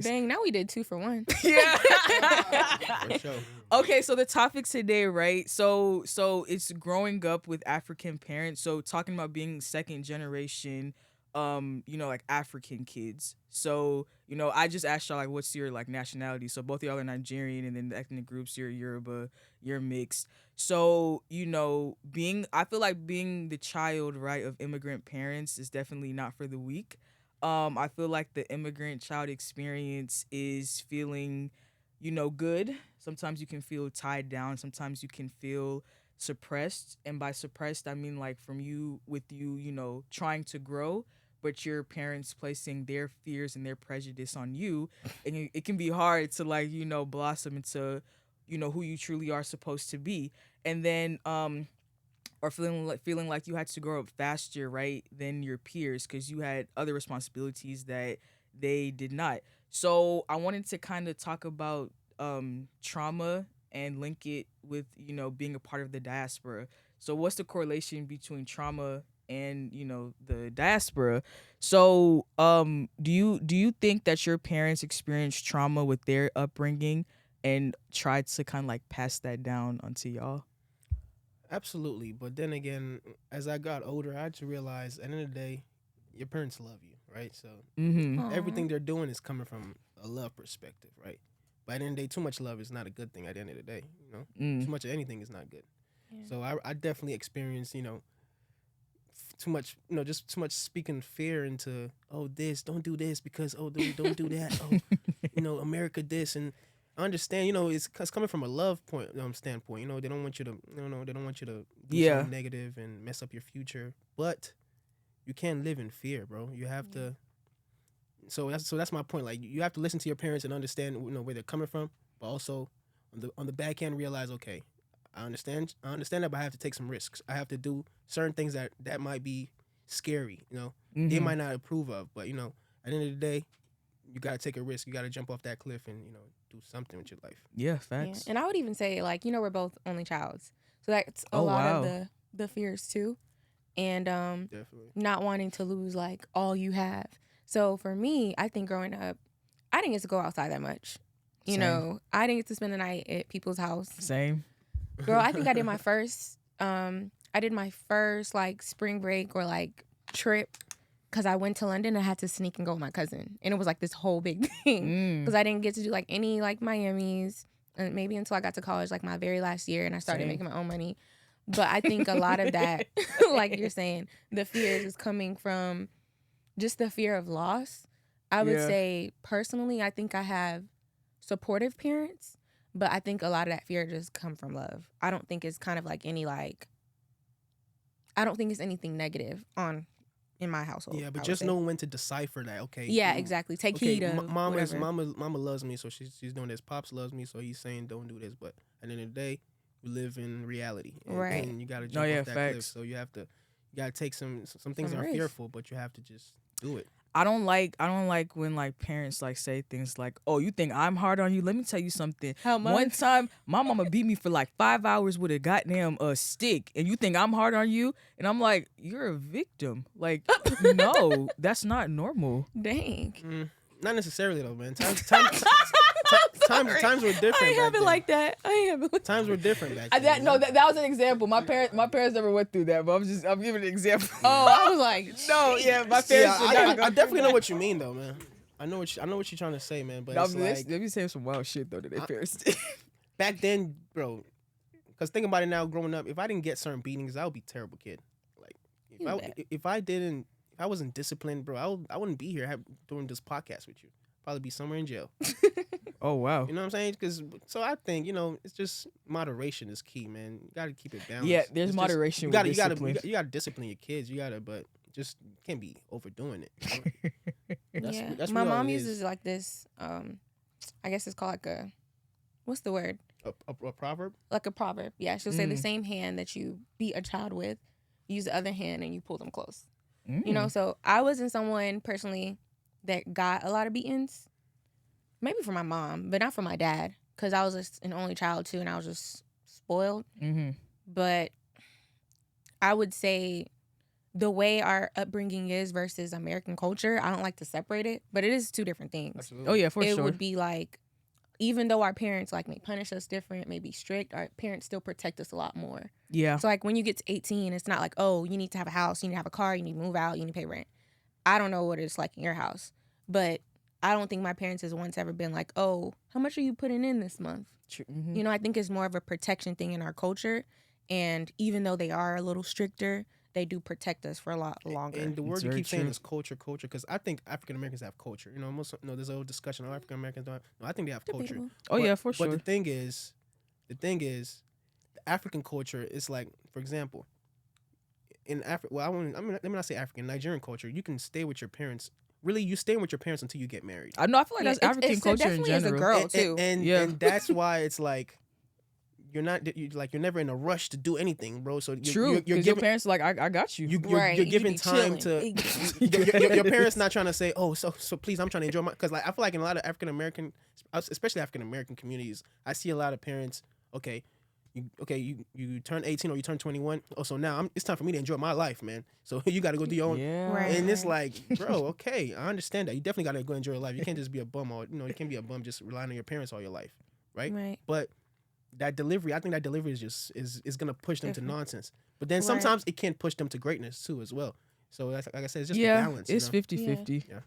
Dang, now we did 2 for 1. Yeah. For sure. Okay, so the topic today, right? So it's growing up with African parents. So talking about being second generation, like African kids. So, I just asked y'all like what's your like nationality? So both of y'all are Nigerian, and then the ethnic groups, you're Yoruba, you're mixed. So, I feel like being the child, right, of immigrant parents is definitely not for the weak. I feel like the immigrant child experience is feeling, good. Sometimes you can feel tied down. Sometimes you can feel suppressed. And by suppressed, I mean like from you, with you, trying to grow, but your parents placing their fears and their prejudice on you. And it can be hard to like, blossom into, who you truly are supposed to be. And then, or feeling like you had to grow up faster, right, than your peers because you had other responsibilities that they did not. So I wanted to kind of talk about trauma and link it with being a part of the diaspora. So what's the correlation between trauma and the diaspora? So do you think that your parents experienced trauma with their upbringing and tried to kind of like pass that down onto y'all? Absolutely. But then again, as I got older, I had to realize at the end of the day, your parents love you, right? So Mm-hmm. everything they're doing is coming from a love perspective, right? But at the end of the day, too much love is not a good thing at the end of the day, Too much of anything is not good. Yeah. So I definitely experienced, too much, just too much speaking fear into, oh, this, don't do this because, oh, don't do that. Oh, America this. And I understand, it's coming from a love standpoint. They don't want you to, they don't want you to do something negative and mess up your future. But you can't live in fear, bro. You have to. So that's my point. Like you have to listen to your parents and understand, where they're coming from, but also on the back end realize, okay, I understand that, but I have to take some risks. I have to do certain things that might be scary. They might not approve of, but at the end of the day, you got to take a risk. You got to jump off that cliff and do something with your life. Yeah, facts. Yeah. And I would even say like we're both only childs, so that's a lot of the fears too, and Definitely not wanting to lose like all you have. So for me, I think growing up, I didn't get to go outside that much. I didn't get to spend the night at people's house. Same. Girl, I think I did my first like spring break or like trip because I went to London and I had to sneak and go with my cousin. And it was like this whole big thing because I didn't get to do like any like Miamis and maybe until I got to college, like my very last year, and I started making my own money. But I think a lot of that, like you're saying, the fears is coming from just the fear of loss. I would say personally, I think I have supportive parents, but I think a lot of that fear just come from love. I don't think it's kind of like I don't think it's anything negative in my household. Yeah, but just know when to decipher that. Okay. Yeah, exactly. Take heed of Mama whatever. loves me, so she's doing this. Pops loves me, so he's saying don't do this. But at the end of the day, we live in reality, Right? And you got to jump off that cliff. So you got to take some things are fearful, but you have to just do it. I don't like when like parents like say things like, "Oh, you think I'm hard on you? Let me tell you something. How much? One time, my mama beat me for like 5 hours with a goddamn stick, and you think I'm hard on you?" And I'm like, "You're a victim. Like, no, that's not normal." Dang. Not necessarily though, man. Times were different. I ain't have it like that. Times were different back then. That was an example. My parents never went through that, but I'm giving an example. Oh, I was like, no, yeah, my parents. I definitely know what you mean though, man. I know what you're trying to say, man. But it's like, let me say some wild shit though that their parents did. Back then, bro. Because think about it now, growing up, if I didn't get certain beatings, I would be a terrible kid. Like if I wasn't disciplined, bro, I wouldn't be here doing this podcast with you. Probably be somewhere in jail. Oh wow. You know what I'm saying? So I think it's just moderation is key, man. You gotta keep it balanced. Yeah, there's moderation. You gotta discipline your kids. But just can't be overdoing it. That's my mom uses like this. I guess it's called like a, what's the word? A proverb. Like a proverb. Yeah, she'll say the same hand that you beat a child with, you use the other hand and you pull them close. So I wasn't someone personally that got a lot of beatings. Maybe from my mom, but not from my dad, because I was just an only child too, and I was just spoiled. Mm-hmm. But I would say the way our upbringing is versus American culture, I don't like to separate it, but it is two different things. Absolutely. Oh yeah, for It sure. would be like, even though our parents like may punish us different, may be strict, our parents still protect us a lot more. Yeah. So like when you get to 18, it's not like, oh, you need to have a house, you need to have a car, you need to move out, you need to pay rent. I don't know what it's like in your house, but I don't think my parents has once ever been like, oh, how much are you putting in this month? Mm-hmm. You know, I think it's more of a protection thing in our culture. And even though they are a little stricter, they do protect us for a lot longer. And the word It's you very keep saying true. is culture, because I think African Americans have culture. You know, most there's a whole discussion. Oh, African Americans don't. No, I think they have culture. Debatable. Oh But- yeah, for But sure. the thing is, the African culture is like, for example, in Africa. Well, let me not say African. Nigerian culture, you can stay with your parents. Really, you stay with your parents until you get married. I know. I feel like Yeah, that's African it's culture in definitely as a general. girl. and, too. Yeah. and that's why it's like you're never in a rush to do anything, bro. So True. you're Because your giving parents are like, I got you. Right, you're you giving be time chilling. to your parents not trying to say, oh, so please, I'm trying to enjoy my, because like I feel like in a lot of African American, especially African American communities, I see a lot of parents. You turn 18 or you turn 21. Oh, so now it's time for me to enjoy my life, man. So you got to go do your own. Yeah. Right. And it's like, bro, okay, I understand that. You definitely got to go enjoy your life. You can't just be a bum you can't be a bum just relying on your parents all your life, right? Right. But that delivery, I think that delivery is gonna push them to Different. nonsense. But then Right. sometimes it can push them to greatness too as well. So that's, like I said, it's just a Yeah, balance. it's you know? 50-50.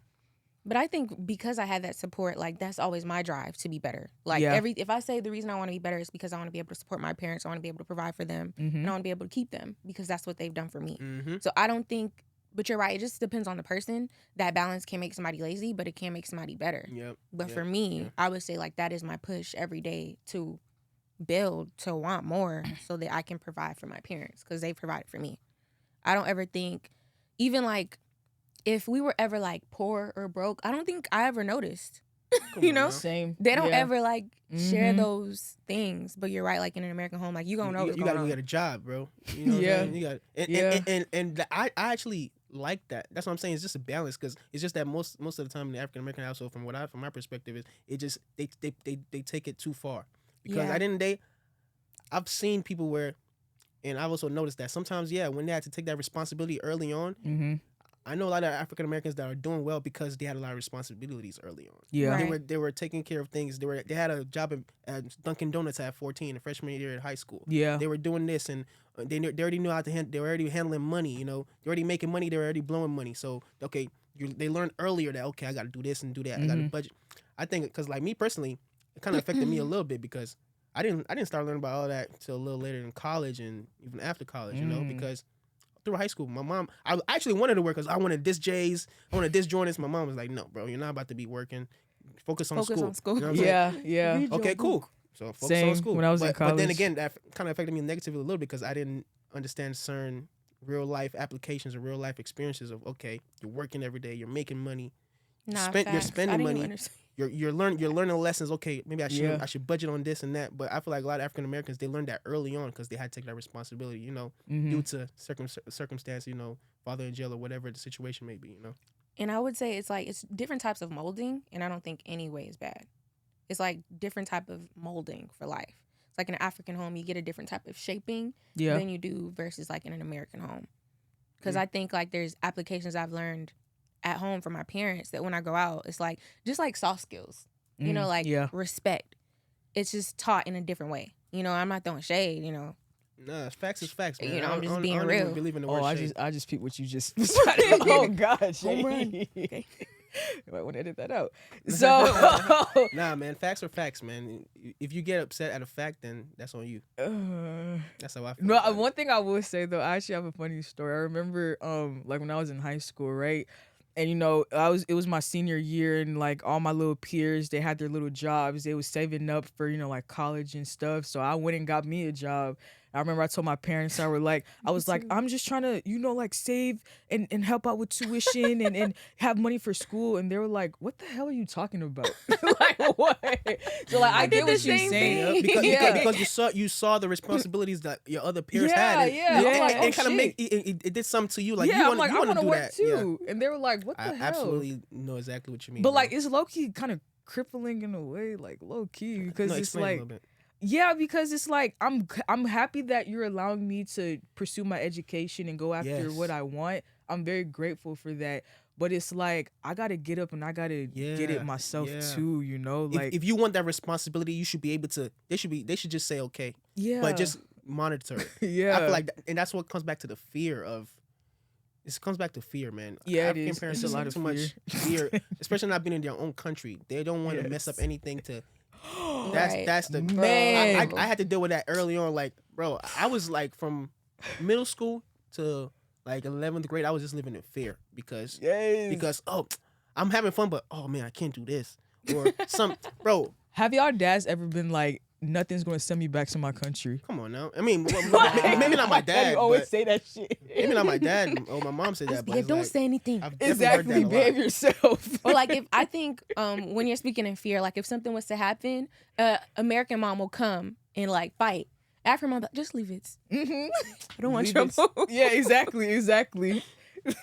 But I think because I had that support, like that's always my drive to be better. Like Yeah. if I say the reason I want to be better is because I want to be able to support my parents, I want to be able to provide for them, Mm-hmm. and I want to be able to keep them because that's what they've done for me. Mm-hmm. So I don't think, but you're right. It just depends on the person. That balance can make somebody lazy, but it can make somebody better. Yep. But Yep. for me, Yeah. I would say like that is my push every day to build, to want more so that I can provide for my parents because they provided for me. I don't ever think, even like if we were ever like poor or broke, I don't think I ever noticed. Come You on know? now. Same. They don't Yeah. ever like share Mhm. those things. But you're right, like in an American home, like you gonna know what's You going gotta go on. get a job, bro. You know what Yeah. I'm saying? You got I actually like that. That's what I'm saying. It's just a balance because it's just that most of the time in the African American household, from my perspective, is it just they take it too far. Because Yeah. at the end of the day, I've seen people where, and I've also noticed that sometimes, when they had to take that responsibility early on, Mm-hmm. I know a lot of African Americans that are doing well because they had a lot of responsibilities early on. Yeah. Right. They were taking care of things. They had a job at Dunkin' Donuts at 14, the freshman year at high school. Yeah. They were doing this, and they already knew how to they were already handling money. You know, they're already making money. They're already blowing money. So okay, they learned earlier that okay, I got to do this and do that. I got to Mhm. budget. I think because like me personally, it kind of affected me a little bit because I didn't start learning about all that till a little later in college and even after college. You know, Mm. because through high school, my mom, I actually wanted to work because I wanted this J's, I wanted this Jordans. My mom was like, no, bro, you're not about to be working. Focus on school. on school. You know what I'm saying? Yeah. Yeah. Okay, cool. So focus Same, on school. when I was in But then college. again, that kind of affected me negatively a little because I didn't understand certain real life applications or real life experiences of okay, you're working every day, you're making money, Nah, you're facts. spending I didn't money. even understand. You're learning lessons. Okay, maybe I Yeah. should budget on this and that. But I feel like a lot of African Americans, they learned that early on because they had to take that responsibility. You know, Mhm. due to circumstance. You know, father in jail or whatever the situation may be. You know. And I would say it's like it's different types of molding, and I don't think any way is bad. It's like different type of molding for life. It's like in an African home, you get a different type of shaping Yeah. than you do versus like in an American home. Because Mm. I think like there's applications I've learned at home from my parents that when I go out, it's like just like soft skills, you know, Mhm. like Yeah. respect. It's just taught in a different way. You know, I'm not throwing shade, you know. Nah, facts is facts, man. You know, I'm just I being don't real. even believe in the Oh, word I shade. just peeped what you just. Oh God, Home run. Shady. Okay. You might want to edit that out. So. Nah, man, facts are facts, man. If you get upset at a fact, then that's on you. That's how I feel. No, about it. one thing I will say though, I actually have a funny story. I remember, like when I was in high school, right? And you know, it was my senior year, and like all my little peers, they had their little jobs. They was saving up for like college and stuff. So I went and got me a job. I remember I told my parents, I was like, I'm just trying to, like save and help out with tuition and have money for school. And they were like, what the hell are you talking about? Like what? So like I get did the what you're same saying. thing. Because you saw the responsibilities that your other peers had. And Yeah. I'm like, it kind of shit. make it did something to you. Like yeah, you I'm like, I want want to to do work that too. And they were like, what the I hell? absolutely know exactly what you mean. But bro. like, it's low key kind of crippling in a way, like low key, because No, it's explain a like, little bit. Yeah, because it's like I'm happy that you're allowing me to pursue my education and go after what I want. I'm very grateful for that. But it's like I gotta get up and I gotta get it myself too, you know? Like if you want that responsibility, you should be able to they should just say okay. Yeah. But just monitor it. Yeah. I feel like and that's what comes back to the fear of it comes back to fear, man. Yeah, African it is. parents It's a have lot of too much fear, especially not being in their own country. They don't want to mess up anything to that's the man. I had to deal with that early on. Like, bro, I was like from middle school to like 11th grade, I was just living in fear because I'm having fun, but oh man, I can't do this or bro. Have y'all dads ever been like, nothing's gonna send me back to my country? Come on now. I mean, maybe not my dad. You always say that shit. Maybe not my dad or my mom said that. But Yeah, don't say anything. Exactly, behave yourself. Or like if I think when you're speaking in fear, like if something was to happen, American mom will come and like fight. African mom, just leave it. I don't want trouble. Yeah, exactly.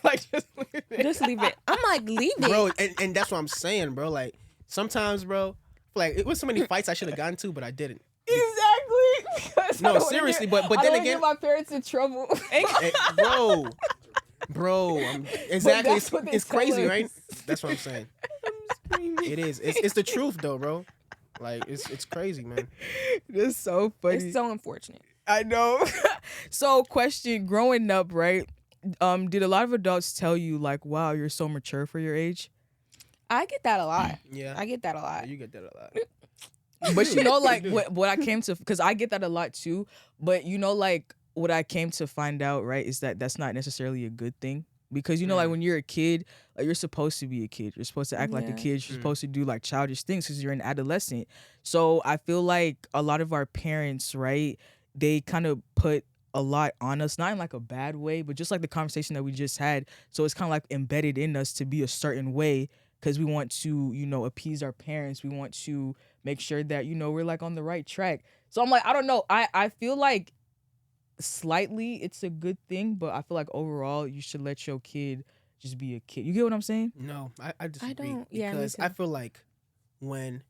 Like just leave it. Just leave it. I'm like, leave it, bro. And that's what I'm saying, bro. Like sometimes, bro, like it was so many fights I should have gotten to, but I didn't. Exactly. No, seriously, but then again, get my parents in trouble. bro, exactly. It's crazy, us. right? That's what I'm saying. It is. It's the truth, though, bro. Like it's crazy, man. That's so funny. It's so unfortunate. I know. So, question: growing up, right? Did a lot of adults tell you like, "Wow, you're so mature for your age"? I get that a lot. Yeah, I get that a lot. You get that a lot. But you know, like what I came to, because I get that a lot too. But you know, like what I came to find out, right, is that that's not necessarily a good thing. Because you know, like when you're a kid, like, you're supposed to be a kid. You're supposed to act like a kid. You're supposed to do like childish things because you're an adolescent. So I feel like a lot of our parents, right, they kind of put a lot on us, not in like a bad way, but just like the conversation that we just had. So it's kind of like embedded in us to be a certain way because we want to, you know, appease our parents. We want to make sure that, you know, we're like on the right track. So I'm like, I don't know. I feel like slightly it's a good thing, but I feel like overall you should let your kid just be a kid. You get what I'm saying? No, I disagree. I don't. Because I feel like when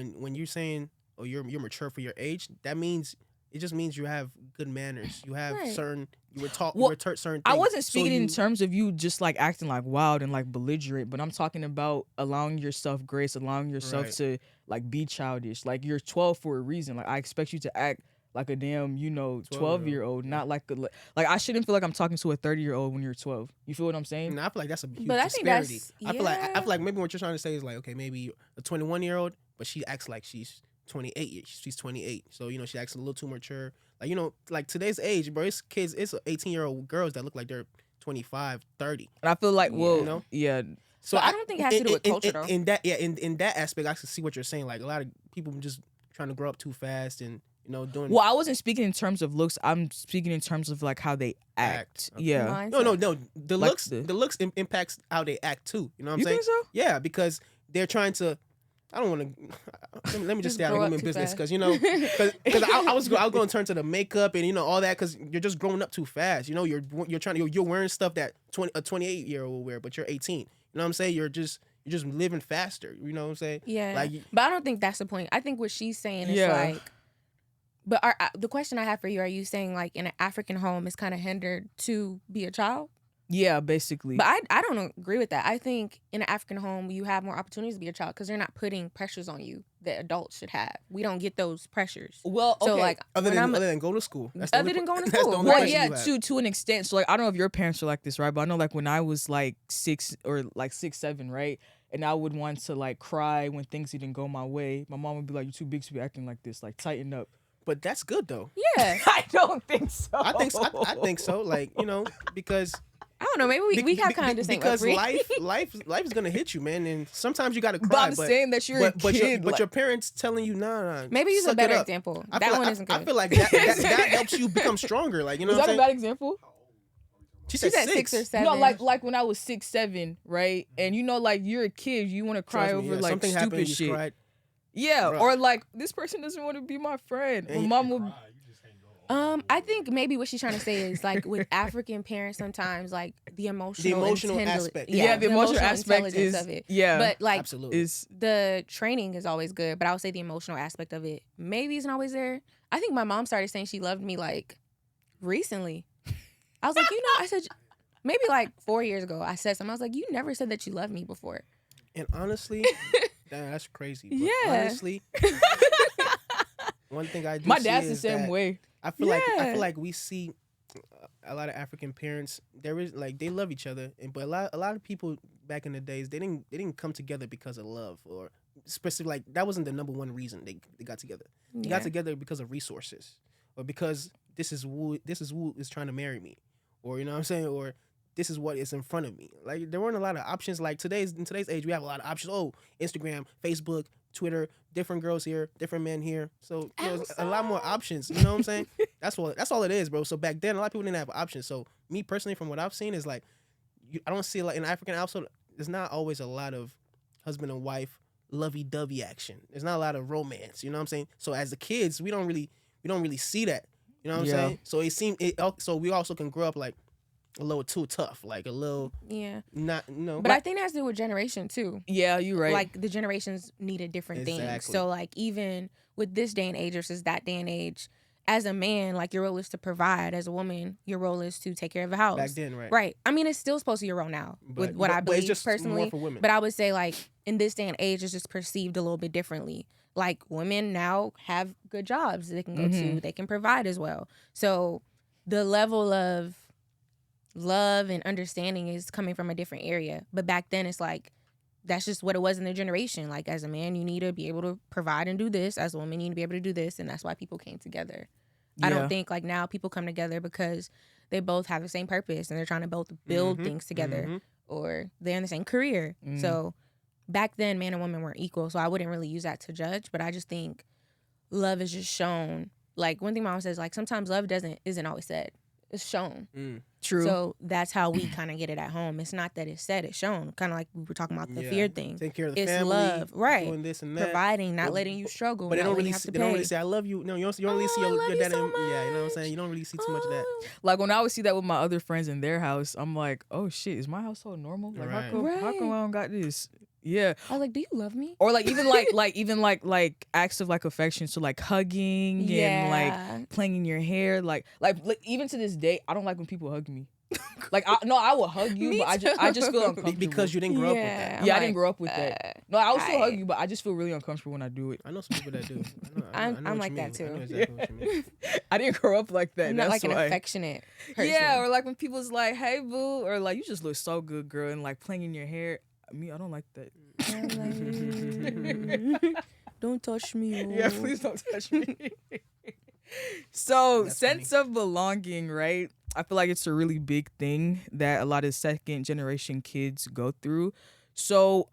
you're saying, oh, you're mature for your age, that means it just means you have good manners. You have certain you were taught certain things. I wasn't speaking in terms of you just like acting like wild and like belligerent, but I'm talking about allowing yourself grace, allowing yourself to like be childish. Like you're 12 for a reason. Like I expect you to act like a damn, you know, 12-year-old, not like I shouldn't feel like I'm talking to a 30-year-old when you're 12. You feel what I'm saying? No, I feel like that's a huge But I disparity. think I feel like maybe what you're trying to say is like, okay, maybe a 21-year-old, but she acts like she's 28. She's 28, so you know she acts a little too mature. Like, you know, like today's age, bro, it's kids, it's 18-year-old girls that look like they're 25, 30. And I feel like, well, you know? yeah. So I don't think it has to do with culture, though. In that aspect, I can see what you're saying. Like a lot of people just trying to grow up too fast and, you know, doing. Well, I wasn't speaking in terms of looks. I'm speaking in terms of like how they act. Okay. Yeah. No. The Like looks impacts how they act too. You know what I'm You saying? think so? Yeah, because they're trying to. I don't want to. Let me just stay out of grow up human too business fast. because, you know, because I was going to turn to the makeup and, you know, all that because you're just growing up too fast. You know, you're wearing stuff that a 28-year-old will wear, but you're 18. You know what I'm saying? You're just living faster. You know what I'm saying? Yeah. Like, but I don't think that's the point. I think what she's saying is like, but the question I have for you, are you saying like in an African home it's kind of hindered to be a child? Yeah, basically. But I don't agree with that. I think in an African home you have more opportunities to be a child because they're not putting pressures on you that adults should have. We don't get those pressures. Well, okay. So like other than go to school. Other than going to that's the school. only Well, pressure yeah, you have. to an extent. So like, I don't know if your parents are like this, right? But I know like when I was like 6 or like 6, 7, right? And I would want to like cry when things didn't go my way. My mom would be like, "You're too big to be acting like this. Like, tighten up." But that's good though. Yeah. I don't think so. I think so. Like, you know, because I don't know. Maybe we have kind of the same because upbringing. life is gonna hit you, man, and sometimes you gotta cry. But I'm saying that you're a kid. But like, your parents telling you, nah. Maybe use a suck it better up. example. I That feel one like, isn't I good. feel like that helps you become stronger. Like, you know is what that I'm a bad saying? example? She She's said at 6 or 7. No, like when I was 6, 7, right? And you know, like you're a kid, you want to cry Trust me, over yeah, like something stupid happened, you shit. cried. Yeah, Bruh. or like this person doesn't want to be my friend. And My mom would. I think maybe what she's trying to say is like with African parents sometimes like the emotional aspect. Yeah, the emotional aspect intelligence is of it. yeah, But like Absolutely. is the training is always good, but I would say the emotional aspect of it maybe isn't always there. I think my mom started saying she loved me like recently. I was like, I said maybe like 4 years ago. I said something. I was like, you never said that you loved me before. And honestly, that's crazy. But Yeah. honestly, one thing I do my see dad's the is same that way. I feel like we see a lot of African parents. There is like they love each other, but a lot of people back in the days they didn't come together because of love or specific. Like that wasn't the number one reason they got together. They got together because of resources, or because this is who is trying to marry me, or you know what I'm saying, or this is what is in front of me. Like there weren't a lot of options. Like in today's age, we have a lot of options. Oh, Instagram, Facebook, Twitter, different girls here, different men here. So there's a lot more options. You know what I'm saying? That's all it is, bro. So back then, a lot of people didn't have options. So me personally, from what I've seen, is like I don't see like in African household. There's not always a lot of husband and wife lovey-dovey action. There's not a lot of romance. You know what I'm saying? So as the kids, we don't really see that. You know what I'm saying? So so we also can grow up like a little too tough, like a little not no. But I think that has to do with generation too. Yeah, you're right. Like the generations needed different things. So like even with this day and age versus that day and age, as a man, like your role is to provide. As a woman, your role is to take care of the house. Back then, right? Right. I mean, it's still supposed to be your role now, with what I believe it's just personally. more for women. But I would say like in this day and age, it's just perceived a little bit differently. Like women now have good jobs they can go to. They can provide as well. So the level of love and understanding is coming from a different area. But back then it's like that's just what it was in their generation. Like as a man, you need to be able to provide and do this. As a woman, you need to be able to do this, and that's why people came together. I don't think like now people come together because they both have the same purpose and they're trying to both build things together, or they're in the same career. So back then, man and woman weren't equal. So I wouldn't really use that to judge, but I just think love is just shown. Like one thing my mom says, like sometimes love isn't always said. It's shown. True. So that's how we kind of get it at home. It's not that it's said, it's shown. Kind of like we were talking about the fear thing. Take care of the it's family, love, right? doing this and that, providing, not letting you struggle. But they don't really say I love you. No, you don't really see your dad. Yeah, you know what I'm saying. You don't really see too much of that. Like when I would see that with my other friends in their house, I'm like, oh shit, is my household normal? Like how come I don't got this? Yeah. I was like, do you love me? Or like even like acts of like affection, so like hugging and like playing in your hair, like even to this day, I don't like when people hug me. Like I will hug you, but I just feel uncomfortable because you didn't grow up with that. Yeah, I didn't grow up with that. No, I will still hug you, but I just feel really uncomfortable when I do it. I know some people that do. I'm like that too. I know exactly what you mean. I didn't grow up like that. I'm not like an affectionate person. Yeah, or like when people's like, "Hey, boo," or like, "You just look so good, girl," and like playing in your hair. I don't like that. Don't touch me. Oh. Yeah, please don't touch me. So, That's sense of belonging, right? I feel like it's a really big thing that a lot of second generation kids go through. So,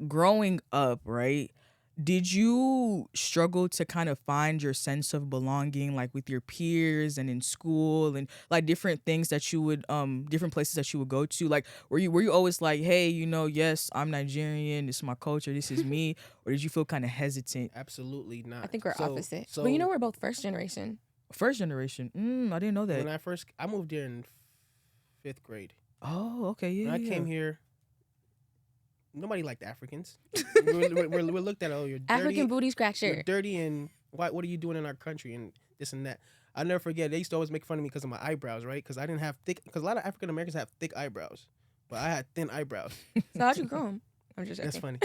growing up, right? Did you struggle to kind of find your sense of belonging, like with your peers and in school and like different things that you would, different places that you would go to? Like, were you always like, hey, yes, I'm Nigerian, this is my culture, this is me? Or did you feel kind of hesitant? Absolutely not. I think we're opposite. So, but we're both first generation. First generation? I didn't know that. When I moved here in 5th grade. Oh, okay, yeah. When I came here, nobody liked Africans. we're looked at, oh, you're dirty. African booty scratcher. You're dirty, and what are you doing in our country, and this and that. I'll never forget, they used to always make fun of me because of my eyebrows, right? Because I didn't have because a lot of African Americans have thick eyebrows, but I had thin eyebrows. So how'd you grow them? I'm just joking. That's funny.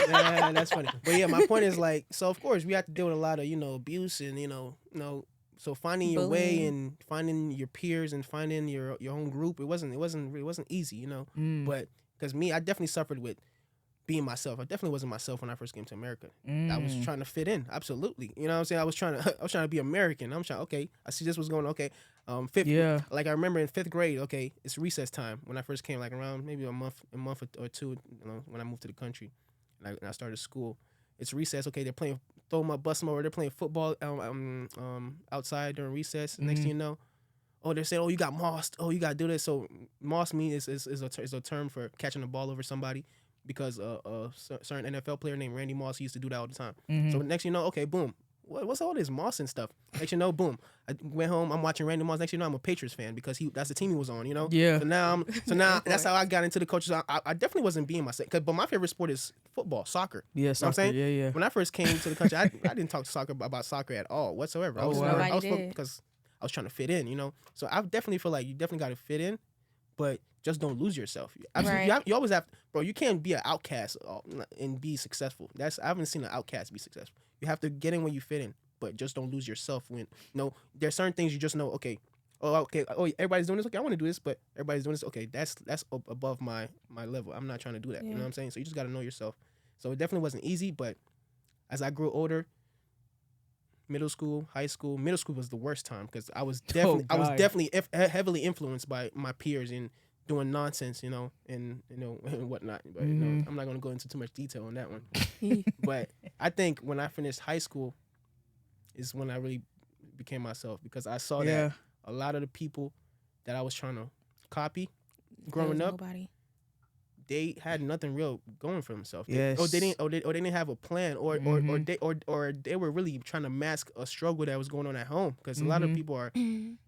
Yeah, that's funny. But yeah, my point is like, so of course we have to deal with a lot of, abuse and, so finding your way and finding your peers and finding your own group, it wasn't easy, But because I definitely suffered with being myself. I definitely wasn't myself when I first came to America. I was trying to fit in, absolutely. You know what I'm saying? I was trying to be American. I'm trying. Okay, I see this was going. Okay, like I remember in 5th grade. Okay, it's recess time when I first came. Like around maybe a month or two. When I moved to the country, and I started school. It's recess. Okay, they're playing. Bus them over. They're playing football outside during recess. Next thing you know, they're saying, you got mossed. You got to do this. So moss is a term for catching the ball over somebody. Because a certain NFL player named Randy Moss used to do that all the time. So next you know, okay, boom, what's all this Moss and stuff? Next you know, boom. I went home. I'm watching Randy Moss. Next you know, I'm a Patriots fan because that's the team he was on. You know. Yeah. So now that's how I got into the coaches. I definitely wasn't being myself. But my favorite sport is football, soccer. Yeah, You know what I'm saying? Yeah. When I first came to the country, I didn't talk about soccer at all whatsoever. I was because I was trying to fit in. You know. So I definitely feel like you definitely got to fit in, but just don't lose yourself. You always have, bro. You can't be an outcast and be successful. I haven't seen an outcast be successful. You have to get in when you fit in, but just don't lose yourself. When there's certain things you just know. Okay, everybody's doing this. Okay, I want to do this, but everybody's doing this. Okay, that's above my level. I'm not trying to do that. You know what I'm saying? So you just got to know yourself. So it definitely wasn't easy, but as I grew older, middle school, high school, middle school was the worst time because I was definitely heavily influenced by my peers and doing nonsense, and whatnot. But I'm not gonna go into too much detail on that one. But I think when I finished high school is when I really became myself because I saw that a lot of the people that I was trying to copy growing up, they had nothing real going for themselves. Yes. They didn't have a plan, or they were really trying to mask a struggle that was going on at home because a lot of people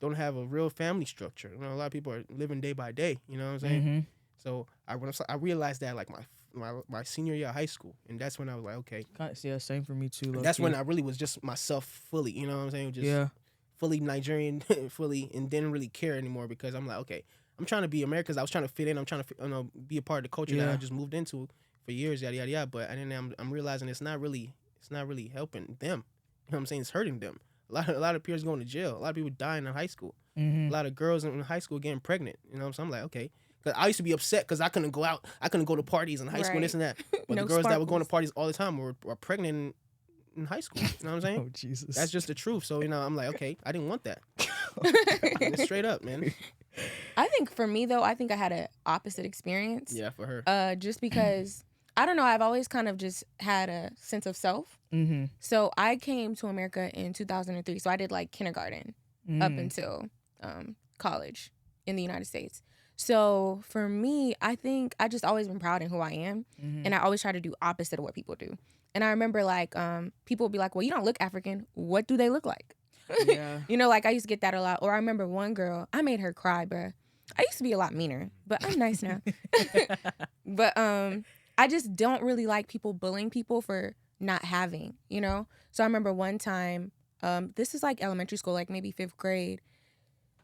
don't have a real family structure. A lot of people are living day by day. You know what I'm saying? So I realized that like my senior year of high school, and that's when I was like, okay, yeah, same for me too. That's when I really was just myself fully. You know what I'm saying? Just fully Nigerian, fully, and didn't really care anymore because I'm like, okay. I'm trying to be American. I was trying to fit in. I'm trying to be a part of the culture that I just moved into for years, yada yada yada. But I'm realizing it's not really helping them. You know what I'm saying? It's hurting them. A lot of peers going to jail. A lot of people dying in high school. A lot of girls in high school getting pregnant. You know, so I'm like, okay. Cause I used to be upset because I couldn't go out. I couldn't go to parties in high school and this and that. But the girls that were going to parties all the time were pregnant in high school. You know what I'm saying? Oh Jesus. That's just the truth. So I'm like, okay, I didn't want that. Straight up, man. I think for me though, I think I had an opposite experience. Yeah, for her. Just because I don't know, I've always kind of just had a sense of self. So I came to America in 2003. So I did like kindergarten up until college in the United States. So for me, I think I just always been proud in who I am, and I always try to do opposite of what people do. And I remember like people would be like, "Well, you don't look African. What do they look like?" Yeah. Like I used to get that a lot. Or I remember one girl, I made her cry, bruh. I used to be a lot meaner, but I'm nice now. But I just don't really like people bullying people for not having, So I remember one time, this is like elementary school, like maybe 5th grade.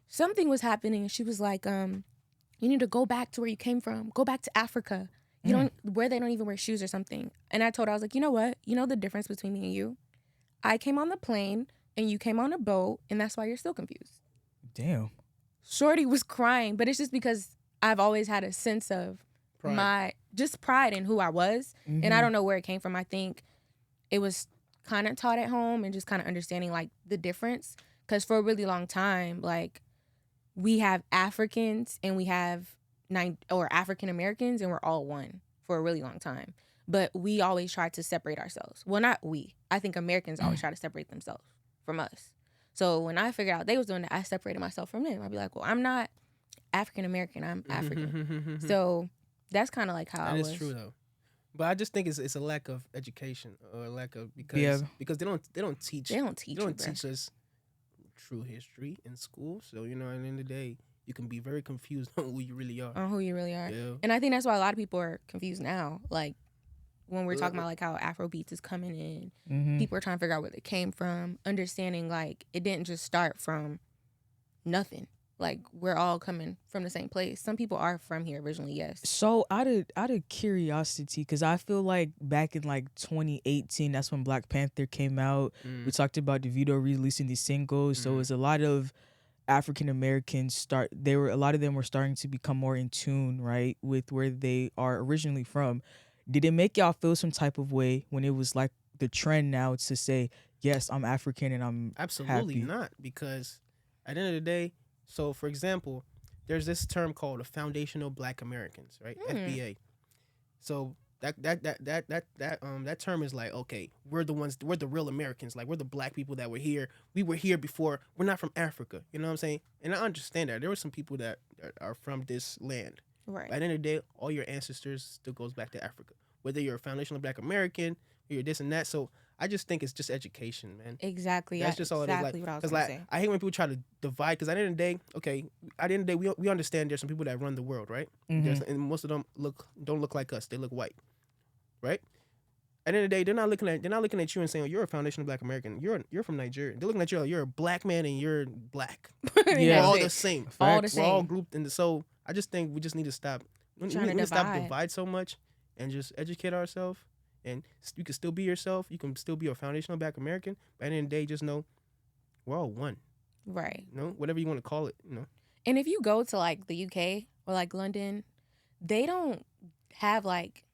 Something was happening, and she was like, you need to go back to where you came from. Go back to Africa. Where they don't even wear shoes or something. And I told her, I was like, you know what? You know the difference between me and you? I came on the plane, and you came on a boat, and that's why you're still confused. Damn. Shorty was crying, but it's just because I've always had a sense of pride in who I was, and I don't know where it came from. I think it was kind of taught at home and just kind of understanding, like, the difference, because for a really long time, like, we have Africans and we have African Americans, and we're all one for a really long time, but we always try to separate ourselves. Well, not we. I think Americans always try to separate themselves from us. So when I figured out they was doing that, I separated myself from them. I'd be like, well, I'm not African American, I'm African. So that's kind of like how I was. That is true though. But I just think it's a lack of education or a lack of because they don't teach us true history in school. So at the end of the day, you can be very confused on who you really are. Yeah. And I think that's why a lot of people are confused now. Like when we're talking about like how Afrobeats is coming in, people are trying to figure out where they came from, understanding like it didn't just start from nothing. Like we're all coming from the same place. Some people are from here originally, yes. So out of curiosity, because I feel like back in like 2018, that's when Black Panther came out. We talked about DeVito releasing these singles. So it was a lot of African Americans a lot of them were starting to become more in tune, right, with where they are originally from. Did it make y'all feel some type of way when it was like the trend now to say, yes, I'm African and I'm absolutely happy? Not, because at the end of the day, so for example, there's this term called the Foundational Black Americans, right? FBA. So that term is like, okay, we're the real Americans, like we're the black people that were here. We were here before. We're not from Africa. You know what I'm saying? And I understand that there were some people that are from this land. Right. But at the end of the day, all your ancestors still goes back to Africa. Whether you're a foundational Black American or you're this and that. So I just think it's just education, man. Exactly. That's just all exactly it is. what I was Because gonna like, say. I hate when people try to divide. Because at the end of the day, we understand there's some people that run the world, right? Mhm. And most of them don't look like us. They look white, right? At the end of the day, they're not looking at you and saying, oh, you're a foundational Black American. You're from Nigeria. They're looking at you like you're a Black man and you're Black. Yeah. We're all That's the it. same. All the We're all same. grouped in so I just think we just need to stop. We Trying to need to stop divide. divide so much and just educate ourselves. And you can still be yourself. You can still be a foundational Black American. But at the end of the day, just know we're all one. Right. You know, whatever you want to call it. You know. And if you go to like the UK or like London, they don't have like,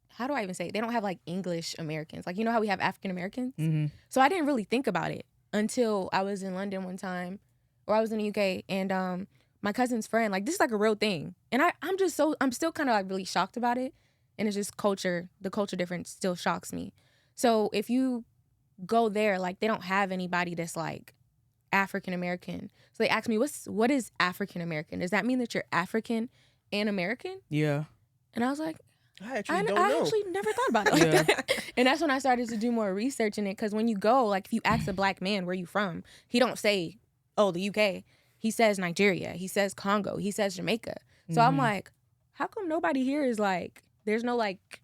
how do I even say it? They don't have like English Americans. Like, you know how we have African Americans? Mhm. So I didn't really think about it until I was in London one time, or I was in the UK, and my cousin's friend, like, this is like a real thing. And I'm still kind of like really shocked about it. And it's just the culture difference still shocks me. So if you go there, like, they don't have anybody that's like African American. So they asked me, what is African American? Does that mean that you're African and American? Yeah. And I was like, I actually I don't know. actually never thought about it like Yeah. that. And that's when I started to do more research in it. Because when you go, like, if you ask a Black man, where you from? He don't say, oh, the UK. He says Nigeria. He says Congo. He says Jamaica. So I'm Mhm. like, how come nobody here is like, there's no like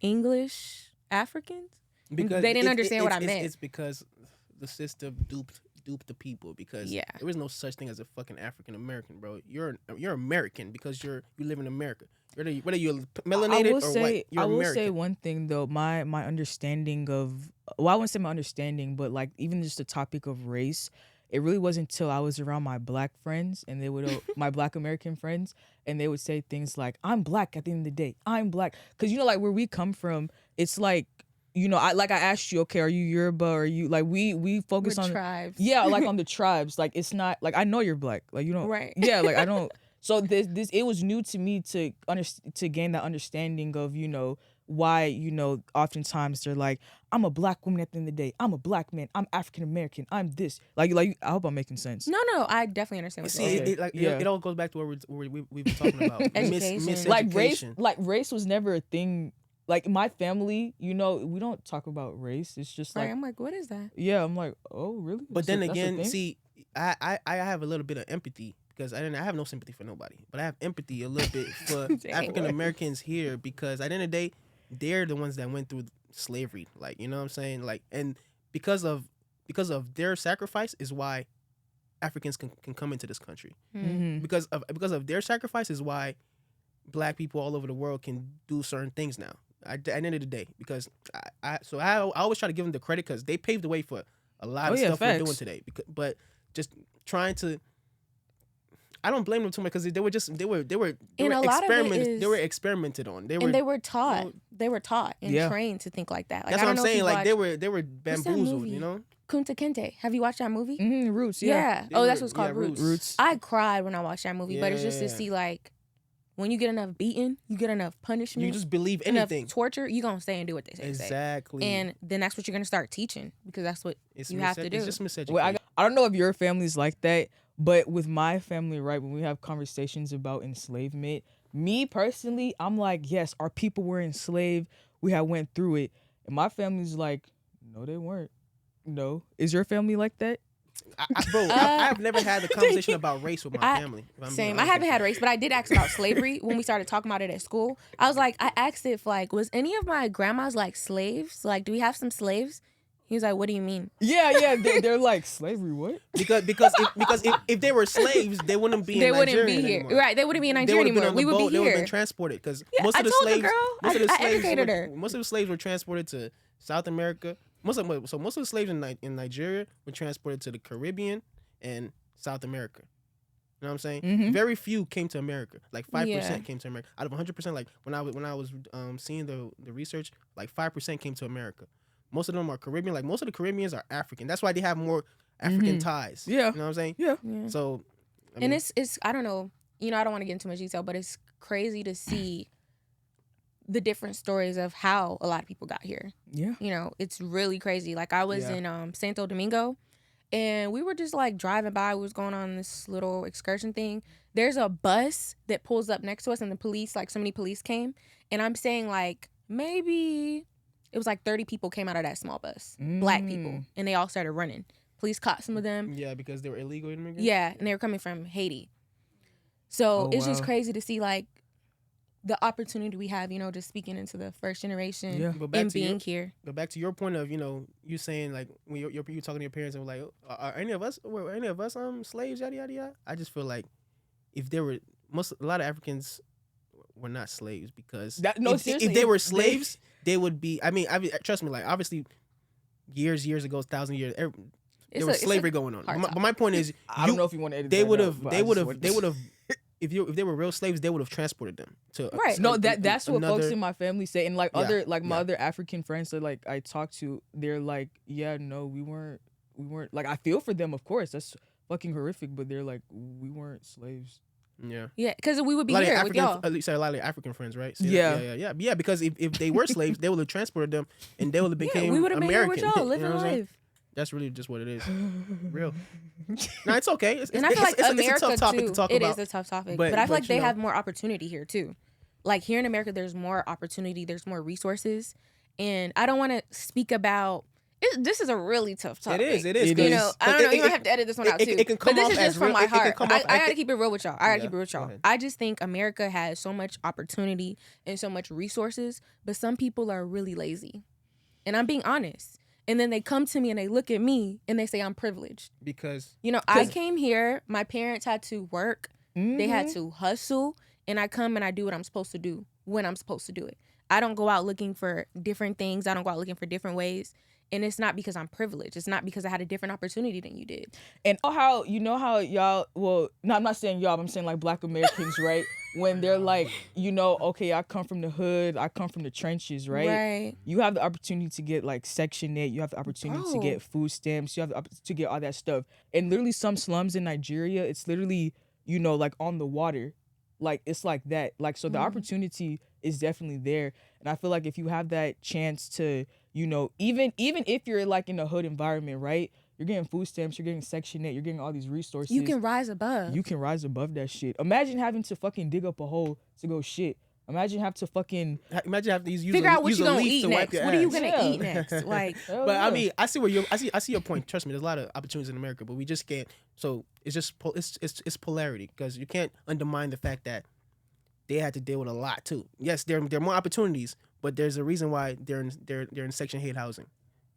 English Africans? Because they didn't understand what I meant. It's because the system duped the people. Because Yeah. there is no such thing as a fucking African American, bro. You're American because you live in America. Whether you're melanated or white, you're I will American. say one thing though. My understanding of, well, I wouldn't say my understanding, but like even just the topic of race, it really wasn't until I was around my Black friends and they would my Black American friends, and they would say things like, "I'm Black at the end of the day. I'm Black," because you know, like where we come from, it's like, you know, I asked you, okay, are you Yoruba? Or are you like we focus We're on tribes. yeah, like on the tribes. Like it's not like I know you're Black. Like you don't. Right. Yeah, like I don't. So this it was new to me to gain that understanding of, you know, why, you know, oftentimes they're like, I'm a Black woman at the end of the day. I'm a Black man. I'm African American. I'm this. Like I hope I'm making sense. No, I definitely understand what See, you're saying. it all goes back to what we've been talking about. Education. Miseducation. Like race was never a thing. Like my family, you know, we don't talk about race. It's just like, Right, I'm like, what is that? yeah, I'm like, oh really? But That's then a again, thing? see, I have a little bit of empathy because I have no sympathy for nobody, but I have empathy a little bit for Dang. African Americans here because at the end of the day, they're the ones that went through slavery. Like, you know what I'm saying? Like, and because of their sacrifice is why Africans can come into this country. Mhm. Because of their sacrifice is why Black people all over the world can do certain things now. At the end of the day, because I always try to give them the credit because they paved the way for a lot of stuff we're doing today. But just trying to, I don't blame them too much because they were And a lot of it is- they were experimented on. They were taught. They were taught and Yeah. trained to think like that. Like, that's I what don't I'm know if saying. you Like watched they were that bamboozled. movie? You know. Kunta Kinte. Have you watched that movie? Roots, Yeah. They Oh, that's were- what's called yeah, Roots. Roots. I cried when I watched that movie, but it's just to Yeah. see, like, when you get enough beating, you get enough punishment, You just believe enough anything. torture, you gonna stay and do what they say. to say. Exactly. And then that's what you're gonna start teaching because that's what it's you have to do. It's just miseducation. Well, I don't know if your family's like that, but with my family, right, when we have conversations about enslavement, me personally, I'm like, yes, our people were enslaved. We had went through it. And my family's like, no, they weren't. No. Is your family like that? I've never had the conversation about race with my family. if I'm being Same. I honest haven't with had you. race, but I did ask about slavery when we started talking about it at school. I was like, I asked if, like, was any of my grandmas like slaves? Like, do we have some slaves? He was like, what do you mean? Yeah, they're like, slavery, what? Because if they were slaves, they wouldn't be. They in wouldn't Nigeria be here. anymore. Right. They wouldn't be in They Nigeria would have been anymore. on We the would boat. be They would have here. been transported because Yeah, most I of the told the slaves. girl. Most of the I slaves educated were, her. Most of the slaves were transported to South America. Most of the slaves in Nigeria were transported to the Caribbean and South America. You know what I'm saying? Mhm. Very few came to America. Like 5% Yeah. came to America. Out of 100%, like when I was seeing the research, like 5% came to America. Most of them are Caribbean. Like most of the Caribbeans are African. That's why they have more African ties. Yeah. You know what I'm saying? Yeah. Yeah. So, I And mean, it's I don't know. You know, I don't want to get into much detail, but it's crazy to see the different stories of how a lot of people got here. Yeah. You know, it's really crazy. Like, I was Yeah. in Santo Domingo, and we were just like driving by. We was going on this little excursion thing. There's a bus that pulls up next to us, and the police, like, so many police came. And I'm saying, like, maybe It was like 30 people came out of that small bus, black people, and they all started running. Police caught some of them. Yeah, because they were illegal immigrants. Yeah, and they were coming from Haiti. So it's just crazy to see like the opportunity we have, just speaking into the first generation and being here. But back to your point of, you saying like when you're talking to your parents and were like, are any of us slaves, yada yada yada. I just feel like if there were a lot of Africans were not slaves because if they were slaves, they would be. I mean, trust me, like obviously years ago, 1,000 years. There was slavery going on. But my point is, I don't know if you want to edit they would have, if they were real slaves, they would have transported them to. Right. No, that's what folks in my family say, and like my other African friends that like I talk to, they're like, yeah, no, we weren't. Like I feel for them, of course. That's fucking horrific, but they're like, we weren't slaves. Yeah. Yeah, because we would be here with y'all. You said a lot of African friends, right? So yeah. Because if they were slaves, they would have transported them, and they would have became we would have been here American. with y'all, living life. That's really just what it is. Real. No, it's okay. And I feel like America it's a tough topic too. to talk it about. is a tough topic, but I feel like they have more opportunity here too. Like here in America, there's more opportunity, there's more resources, and I don't want to speak about. This is a really tough topic. It is. I don't know. You might have to edit this one out too. It can come but this off is just from my heart. I gotta keep it real with y'all. I just think America has so much opportunity and so much resources, but some people are really lazy, and I'm being honest. And then they come to me and they look at me and they say I'm privileged. Because I came here, my parents had to work, they had to hustle, and I come and I do what I'm supposed to do when I'm supposed to do it. I don't go out looking for different things. I don't go out looking for different ways. And it's not because I'm privileged. It's not because I had a different opportunity than you did. And how y'all, well, no, I'm not saying y'all, I'm saying like Black Americans, right? When they're like, okay, I come from the hood, I come from the trenches, right? Right. You have the opportunity to get like Section 8, you have the opportunity to get food stamps, you have the opportunity to get all that stuff. And literally some slums in Nigeria, it's literally, like on the water. Like it's like that. Like so the opportunity is definitely there. And I feel like if you have that chance to, even if you're like in a hood environment, right? You're getting food stamps, you're getting Section 8, you're getting all these resources. You can rise above. You can rise above that shit. Imagine having to fucking dig up a hole to go shit. Imagine having to figure out what you're gonna eat next. What are you gonna eat next? Like, but I mean, I see your point. Trust me, there's a lot of opportunities in America, but we just can't. So it's just it's polarity because you can't undermine the fact that they had to deal with a lot too. Yes, there are more opportunities, but there's a reason why they're in Section 8 housing.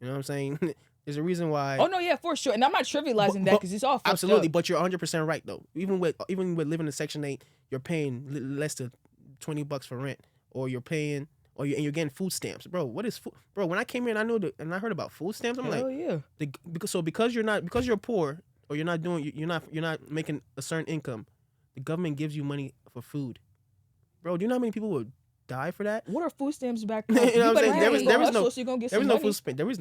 You know what I'm saying? There's a reason why. Oh no, yeah, for sure. And I'm not trivializing that because it's all fucked absolutely. Up. But you're 100% right though. Even with living in Section 8, you're paying less than $20 for rent, or you're paying, and you're getting food stamps, bro. What is food, bro? When I came here and I heard about food stamps, I'm Hell yeah. Because you're poor or you're not making a certain income, the government gives you money for food, bro. Do you know how many people would die for that? What are food stamps back home? You know what I'm saying? There is no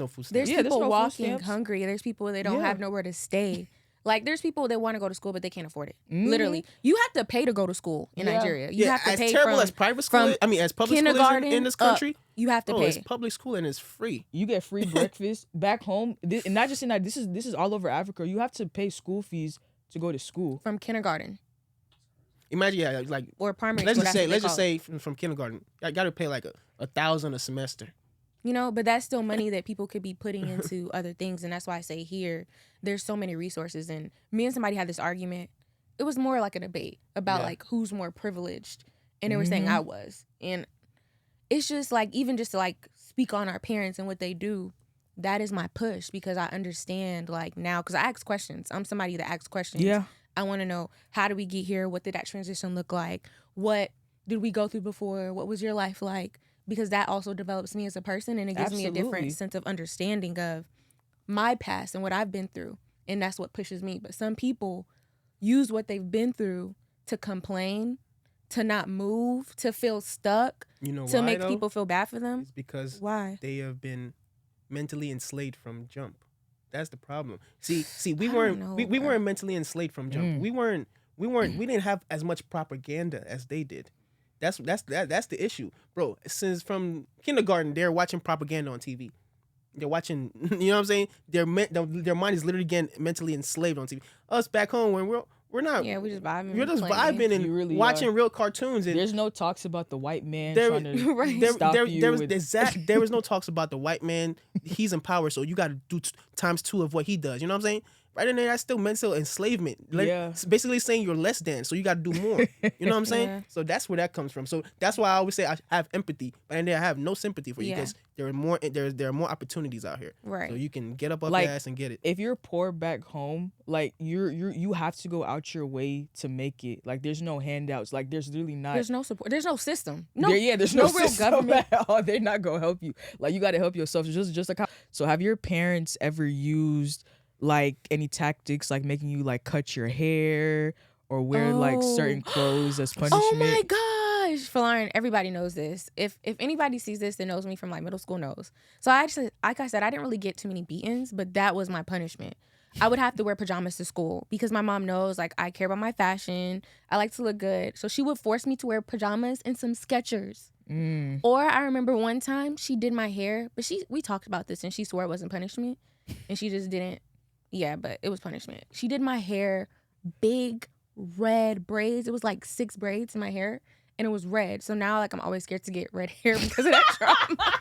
food stamps. There's people walking hungry. There's people that don't have nowhere to stay. Like, there's people that want to go to school, but they can't afford it. Literally. You have to pay to go to school in Nigeria. You have to pay as terrible as private school as public school is in this country. You have to pay. It's public school and it's free. You get free breakfast back home. And not just in that, this is all over Africa. You have to pay school fees to go to school. From kindergarten. Imagine, or primary let's school. Let's just say from kindergarten, I got to pay like $1,000 a semester. But that's still money that people could be putting into other things. And that's why I say here, there's so many resources. And me and somebody had this argument. It was more like a debate about like who's more privileged. And they were saying I was. And it's just like, even just to like speak on our parents and what they do, that is my push because I understand like now, because I ask questions. I'm somebody that asks questions. Yeah. I want to know, how did we get here? What did that transition look like? What did we go through before? What was your life like? Because that also develops me as a person, and it gives me a different sense of understanding of my past and what I've been through. And that's what pushes me. But some people use what they've been through to complain, to not move, to feel stuck, to make people feel bad for them. It's because they have been mentally enslaved from jump. That's the problem. See, we weren't mentally enslaved from jump. We didn't have as much propaganda as they did. That's the issue, bro. Since from kindergarten, they're watching propaganda on TV. They're watching, you know what I'm saying? Their mind is literally getting mentally enslaved on TV. Us back home, when we're not. Yeah, we just vibing. We're just playing vibing games. You really and watching are. real cartoons. And There's no talks about the white man There- trying to Right. stop you. there was no talks about the white man. He's in power, so you got to do times 2 of what he does. You know what I'm saying? Right in there, that's still mental enslavement. Yeah. It's basically saying you're less than, so you got to do more. You know what I'm saying? Yeah. So that's where that comes from. So that's why I always say I have empathy, but then I have no sympathy for you Yeah. because there are more opportunities out here. Right. So you can get up Like, your ass and get it. If you're poor back home, like you have to go out your way to make it. Like there's no handouts. Like there's really not. There's no support. There's no system. No. There's no real system government. at all. They're not gonna help you. Like you got to help yourself. It's just like so. Have your parents ever used like any tactics like making you like cut your hair or wear like certain clothes as punishment? Oh my gosh, Lauren, everybody knows this. If anybody sees this that knows me from like middle school knows. So I actually, like I said, I didn't really get too many beatings, but that was my punishment. I would have to wear pajamas to school because my mom knows like I care about my fashion. I like to look good. So she would force me to wear pajamas and some Skechers. Or I remember one time she did my hair, but we talked about this and she swore it wasn't punishment. And she just didn't. Yeah, but it was punishment. She did my hair big red braids. It was like 6 braids in my hair and it was red. So now like I'm always scared to get red hair because of that trauma.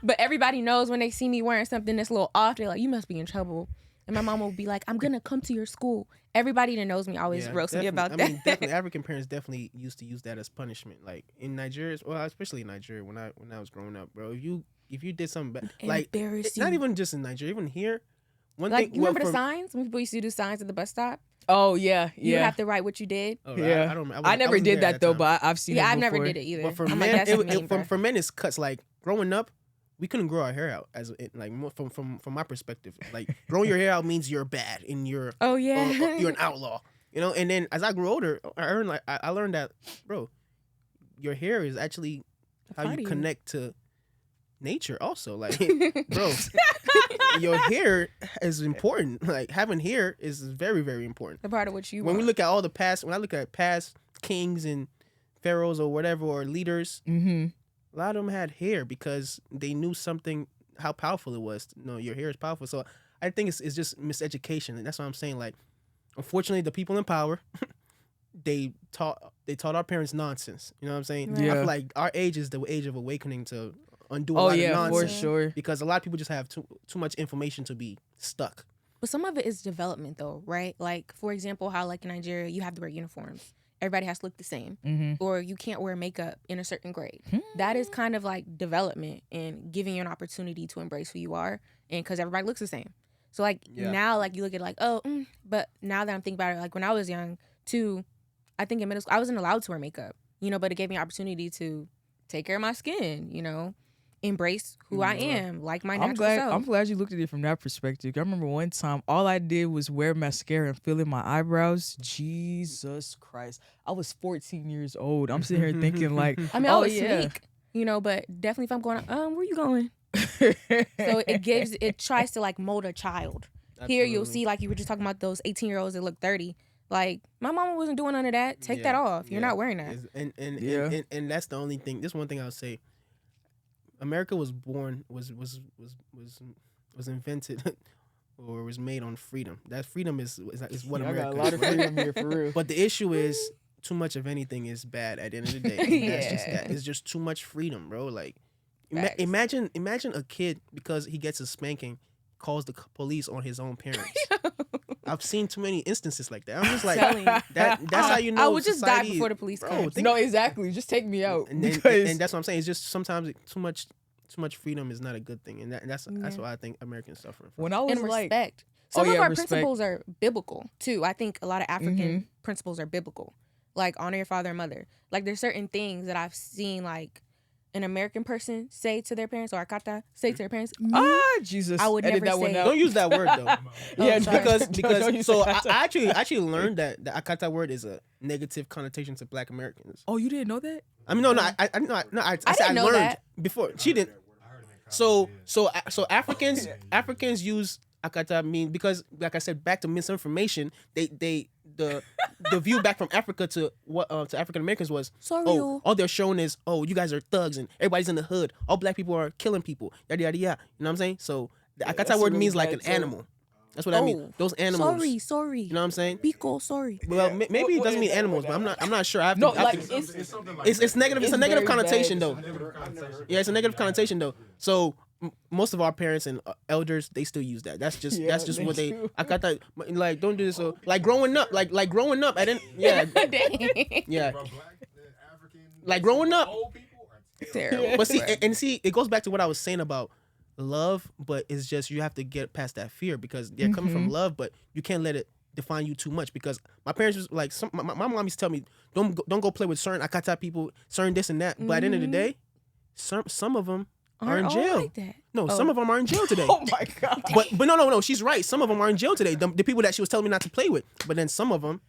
But everybody knows when they see me wearing something that's a little off, they're like, you must be in trouble. And my mom will be like, I'm going to come to your school. Everybody that knows me always roasts me about that. I mean, definitely, African parents definitely used to use that as punishment. Like in Nigeria, well, especially in Nigeria when I was growing up, bro. If you did something bad, like embarrassing. not even just in Nigeria, even here. One Like, thing, you remember the signs? When people used to do signs at the bus stop? Oh yeah, You yeah. have to write what you did. Oh, Yeah. I don't. I never wasn't did there that at though, time. but I've seen it Yeah, I've before. never did it either. But for I'm men, like, that's mean, bro. for men, it's cuts. Like growing up, we couldn't grow our hair out from my perspective. Like growing your hair out means you're bad and you're Oh, yeah. you're an outlaw. You know. And then as I grew older, I learned that, bro, your hair is actually how Part you of you. connect to nature. Also, like, bro, your hair is important. Like having hair is very, very important. The part of what you When we want. look at all the past, when I look at past kings and pharaohs or whatever, or leaders, Mm-hmm. a lot of them had hair because they knew something, how powerful it was. No, your hair is powerful. So I think it's just miseducation, and that's what I'm saying. Like, unfortunately, the people in power, they taught our parents nonsense. You know what I'm saying? Right. I Yeah. feel like our age is the age of awakening to undo a Oh lot of yeah, for nonsense. sure. Because a lot of people just have too much information to be stuck. But some of it is development, though, right? Like, for example, how, like, in Nigeria, you have to wear uniforms. Everybody has to look the same. Mm-hmm. Or you can't wear makeup in a certain grade. That is kind of like development and giving you an opportunity to embrace who you are. And because everybody looks the same. So, like, now, like, you look at it like, but now that I'm thinking about it, like, when I was young, too, I think in middle school, I wasn't allowed to wear makeup, but it gave me an opportunity to take care of my skin, embrace who I am, like my natural self. I'm glad you looked at it from that perspective. I remember one time all I did was wear mascara and fill in my eyebrows. Jesus Christ. I was 14 years old. I'm sitting here thinking like, I mean, I oh was yeah. sneak, but definitely if I'm going, where you going? So it tries to like mold a child. Here you'll see, like you were just talking about those 18-year-olds that look 30. Like, my mama wasn't doing none of that. Take that off. You're not wearing that. And that's the only thing. This one thing I would say. America was invented or was made on freedom. That freedom is what I America got a lot is, of right? freedom here for real. But the issue is too much of anything is bad at the end of the day. That's just that. It's just too much freedom, bro. Like imagine a kid, because he gets a spanking, calls the police on his own parents. I've seen too many instances like that. I'm just like, that's how you know. I would just die society before the police bro, come. No, exactly. Just take me out. and because that's what I'm saying. It's just sometimes too much freedom is not a good thing, and that's what I think Americans suffer from. when I was And like, respect. Some of our respect. principles are biblical too. I think a lot of African principles are biblical, like honor your father and mother. Like there's certain things that I've seen like an American person say to their parents, or Akata say to their parents. Jesus, I would edit never that one say- out. Don't use that word though. Yeah, sorry. don't use so Akata. I actually learned that the Akata word is a negative connotation to Black Americans. Oh, you didn't know that? I mean, I said didn't I know learned that. before. She didn't. So Africans use Akata mean because, like I said, back to misinformation. The view back from Africa to African Americans was, Sorry, all they're showing is, you guys are thugs and everybody's in the hood. All Black people are killing people. Yada yada yada. You know what I'm saying? So the Akata that's a word really means like bad an joke. animal. That's what I mean. Those animals. Sorry. You know what I'm saying? Pico, sorry. Well, maybe it doesn't mean animals, but I'm not sure. I have to, No, I have like to- it's something like it's negative. It's a negative very connotation, bad. though. Yeah, it's a negative connotation, though. So most of our parents and elders, they still use that. That's just they what they. do. I got that. Like, don't do this. So like growing up, like growing up, I didn't. Yeah, yeah. Bro, black, African, Like growing up. old people are Terrible. But see, and see, it goes back to what I was saying about love, but it's just you have to get past that fear because they're coming from love, but you can't let it define you too much. Because my parents was like, my mom used to tell me, don't go play with certain Akata people, certain this and that. But at the end of the day, some of them are in Aren't all jail. like that. No, some of them are in jail today. Oh my god. But no, she's right. Some of them are in jail today. The people that she was telling me not to play with. But then some of them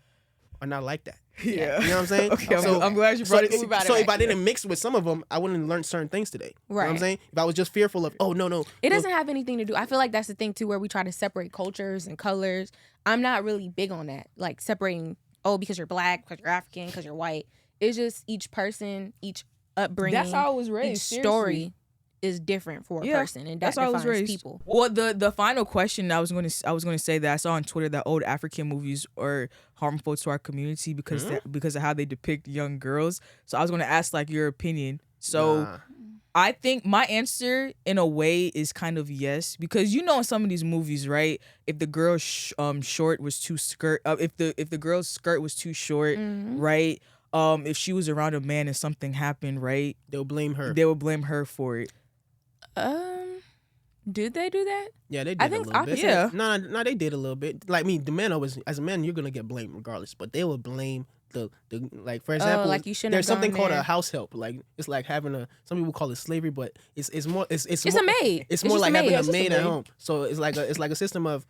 are not like that. Yeah. You know what I'm saying? Okay, I'm glad you brought it. So if I didn't mix with some of them, I wouldn't learn certain things today. You know what I'm Right. saying? If I was just fearful of, no. It doesn't have anything to do. I feel like that's the thing too, where we try to separate cultures and colors. I'm not really big on that, like separating. Because you're black, because you're African, because you're white. It's just each person, each upbringing. That's how I was raised. Each seriously. story is different for a person, and That's that how I was defines raised. people. Well, the final question I was going to say that I saw on Twitter that old African movies are harmful to our community because because of how they depict young girls. So I was going to ask like your opinion. So Nah. I think my answer in a way is kind of yes, because in some of these movies, right? If the girl's short was too skirt, if the girl's skirt was too short, right? If she was around a man and something happened, right? They'll blame her. They would blame her for it. Did they do that? Yeah, they did I a think little bit. opposite. Yeah. No, they did a little bit. Like me, the man always, as a man, you're gonna get blamed regardless. But they will blame the like for example, like you shouldn't there's have something gone called there. a house help. Like it's like having some people call it slavery, but it's more it's It's more, a maid. It's It's more just like a maid. having Yeah, a it's just a maid at maid. home. So it's like a system of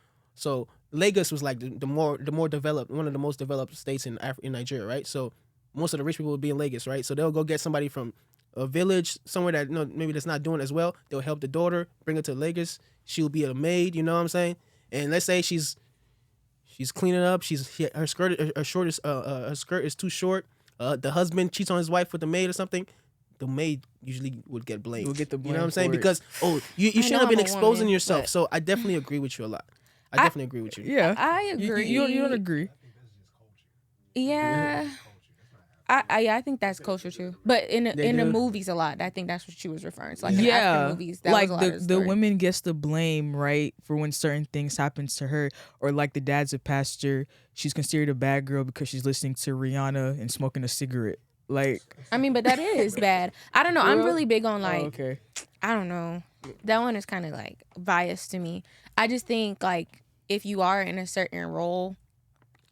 Lagos was like the more developed, one of the most developed states in Nigeria, right? So most of the rich people would be in Lagos, right? So they'll go get somebody from a village somewhere that maybe that's not doing as well. They'll help the daughter, bring her to Lagos. She'll be a maid, you know what I'm saying? And let's say she's cleaning up. Her skirt is too short. The husband cheats on his wife with the maid or something. The maid usually would get blamed. Would get the You know what blame I'm saying? for it. Because you I shouldn't know have been I'm a exposing woman, yourself. but- So I definitely agree with you a lot. I definitely agree with you. Yeah, I You- agree. You don't agree? Yeah. I think that's culture too, but in the do? movies a lot. I think that's what she was referring to. Like in Yeah, African movies, that like was a lot of the story. woman gets the blame, right, for when certain things happens to her, or like the dad's a pastor, she's considered a bad girl because she's listening to Rihanna and smoking a cigarette. Like, I mean, but that is bad. I don't know. I'm Yeah. really big on like okay, I don't know. That one is kind of like biased to me. I just think like if you are in a certain role,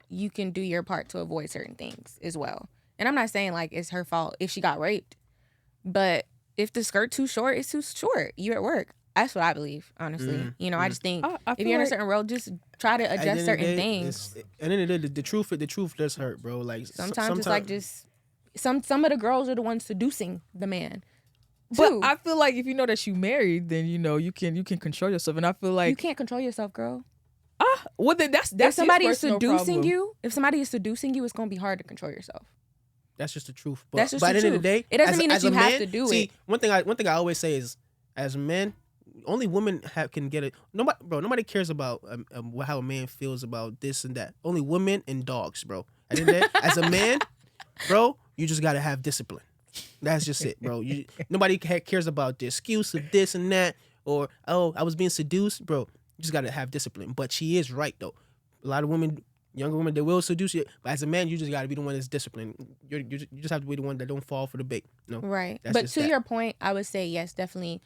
you can do your part to avoid certain things as well. And I'm not saying like it's her fault if she got raped, but if the skirt too short, it's too short. You at work. That's what I believe, honestly. I just think I if feel you're in a like- certain role, just try to At the end adjust of the certain day, things. At the end of the day, the truth does hurt, bro. Like Sometimes it's like just some of the girls are the ones seducing the man. but too. I feel like if you know that you married, then you can control yourself, and I feel You like can't control yourself, girl. well then that's If somebody his is personal seducing problem. you, it's gonna be hard to control yourself. that's just the truth. But That's just by the the end of the truth. day, It doesn't as- mean that as you a have man- to do see, it. One thing I always say is, as men, only women can get it. Nobody cares about how a man feels about this and that. Only women and dogs, bro. At the end of the day, as a man, bro, you just gotta have discipline. That's just it, bro. Nobody cares about the excuse of this and that, or I was being seduced, bro. You just gotta have discipline. But she is right though. A lot of women, younger women, they will seduce you. But as a man, you just gotta be the one that's disciplined. You just have to be the one that don't fall for the bait. No, Right. That's But just to that. your point, I would say yes, definitely.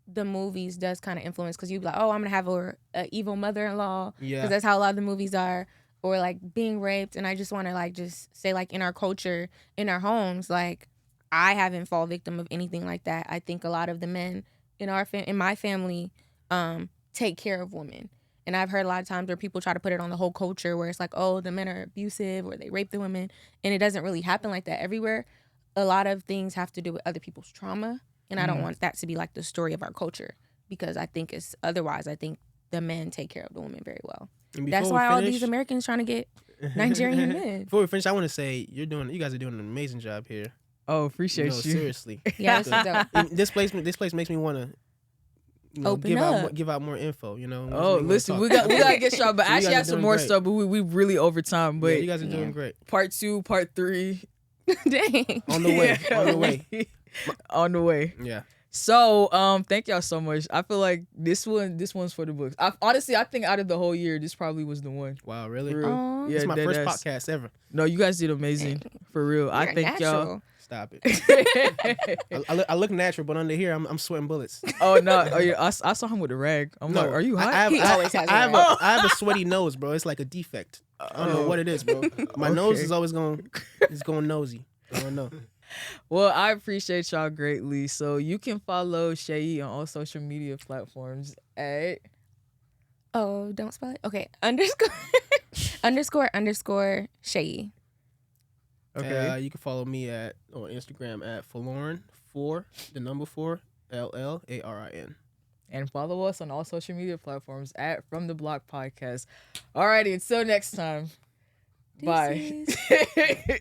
The movies does kind of influence because you be like, oh, I'm gonna have a evil mother-in-law because Yeah. that's how a lot of the movies are, or like being raped. And I just want to like just say like in our culture, in our homes, like I haven't fallen victim of anything like that. I think a lot of the men in in my family take care of women. And I've heard a lot of times where people try to put it on the whole culture where it's like, oh, the men are abusive or they rape the women. And it doesn't really happen like that everywhere. A lot of things have to do with other people's trauma. And I don't want that to be like the story of our culture because I think it's otherwise. I think the men take care of the women very well. And That's before we why all finish- these Americans trying to get Nigerian men. Before we finish, I want to say you guys are doing an amazing job here. Oh, appreciate No, you. seriously. Yeah, this is dope. And this place makes me want to Open give out more info. You know. Oh, listen, we gotta get y'all, but So you actually guys have are some doing more great. stuff, but we really over time. But Yeah, you guys are doing great. part 2, part 3 Dang. On the way. On the way. on the way. Yeah. So, thank y'all so much. I feel like this one's for the books. Honestly, I think out of the whole year, this probably was the one. Wow. Really? For real. Aw. Yeah, It's my dead first ass. podcast ever. No, you guys did amazing. For real. I You're thank y'all. natural. Stop it. I look natural, but under here, I'm sweating bullets. Oh no! Oh yeah, I saw him with a rag. I'm like, are you hot? He always has a I rag. have a sweaty nose, bro. It's like a defect. I don't know what it is, bro. My nose Okay. is always going nosy. I don't know. Well, I appreciate y'all greatly. So you can follow Shay on all social media platforms at Oh, don't spell it. Okay. ___ Shay. okay. You can follow me on Instagram at Forlorn 4 LLARIN. And follow us on all social media platforms at From the Block Podcast. Alrighty, until next time. Bye. Deuces.